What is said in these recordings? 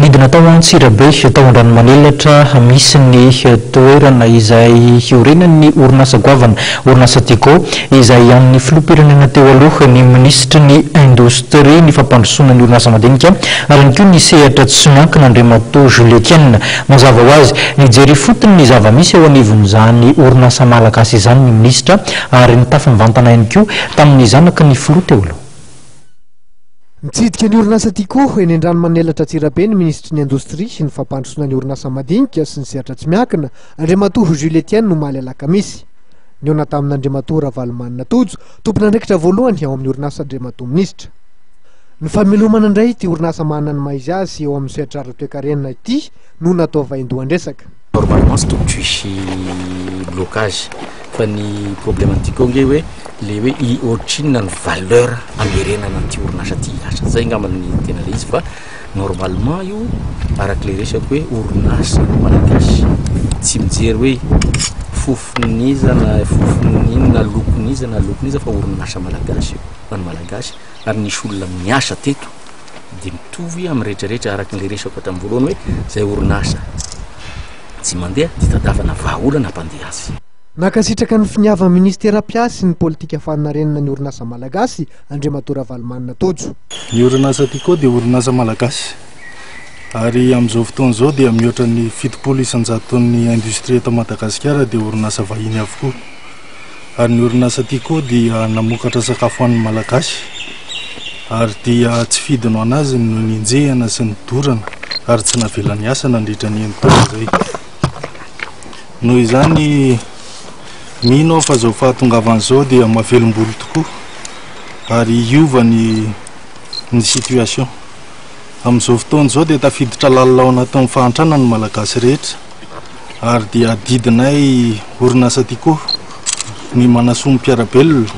midina tao Antsirabe tao Andranomanilatra misy ny toerana izay hiorenan'ny orinasa goavana orinasa Tico izay amin'ny filoham-pirenena teo aloha ny ministra ny indostria ny fampandrosoana ny orinasa madinika ary ihany koa ny sehatra tsy miankina Andriamatoa Julietienne mazava ho azy nijery fotony ny zava-misy eo anivon'izany orinasa malagasy izany ny ministra ary nitafy-mivantana ihany koa tamin'ny zanaka ny filoha teo aloha. Nitsidika ny orinasa Tico eny Andranomanilatra Antsirabe ny ministry ny indostria sy ny fampandrosoana ny orinasa madinika sy ny sehatra tsy miankina Andriamatoa Julietienne nomaly alakamisy. Niona tamin'Andriamatoa Ravalomanina Tojo tompon'andraikitra voalohany ao amin'ny orinasa Andriamatoa ministra. Ny famelomana indray ity orinasa manana ny maizy azy eo amin'ny sehatra ara-toe-karenina ity no natao vain-dohan-dresaka. Normalement tsy tokony hisy blocage fa ny problématique nge hoe le hoe i ohatrinona ny valeur amerenana an'ity orinasa ty asa zay angamba ny tena le izy fa normalement io araka le resako hoe orinasa malagasy tsy mijery hoe fofoniza na fofon'inona lokoniza na lokoniza fa orinasa malagasy io fa ny malagasy ary nisy olona miasa teto de mitovy amin'ny rehetrarehetra araka le resako tamin'ny voalohany hoe zay orinasa tsy mandeha ditadavana vahaolana mpandeha azy. Nakasitraka ny finiava ministera-piasy sy ny politika faninarenana ny orinasa malagasy Andriamatoa Ravalomanina Tojo. Ny orinasa Tico dia orinasa malagasy ary amin'izao fotoana izao dia mihoatra ny 70% industrie eto Madagasikara dia orinasa vahiny avokoa. Ary ny orinasa Tico dia namokatra sakafo an'ny malagasy ary dia tsy fidino anazy no ninjehana sy ny dorana ary tsy navelany asa nandritra ny taona izay. Noho izany mino fa zao fahatongavan'izao dia mahavelom-bolo tokoa ary iova ny situation. Amin'izao fotoana izao dia tafiditra lalao nataon'ny fahantrana ny malagasy rehetra ary dia didinay orinasa Tico ny manasoa ny mpiarabelona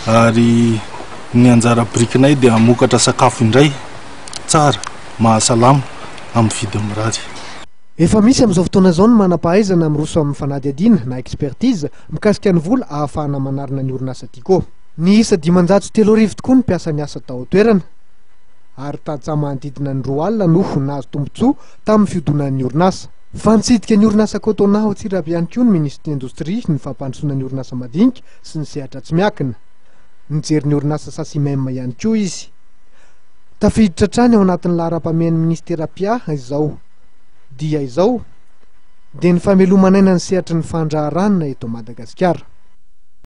ary ny anjara birikinay dia hamokatra sakafo indray tsara mahasalama amin'ny vidiny mirary. Efa misy amin'izao fotoana izao ny manam-pahaizana miroso amin'ny fanadihadiana na expertise mikasika ny vola ahafahana manarina ny orinasa Tico. Ny isa 503 tokoa ny mpiasa ny asa tao toerana ary tadisa manodidina ny 2 alina no nahazo tombontsoa tamin'ny fiodonan'ny orinasa. Fanitsidika ny orinasa Cotonao ao Antsirabe ihany koa ny ministry ny indostria ny fampandrosoana ny orinasa madinika sy ny sehatra tsy miankina. Nijery ny orinasa Sasimem ihany koa izy. Tafiditra trany ao anatin'ny laharam-pamehan'ny ministera-pia izao dia izao dia ny famelomana aina ny sehatra ny fandraharanina eto Madagasikara.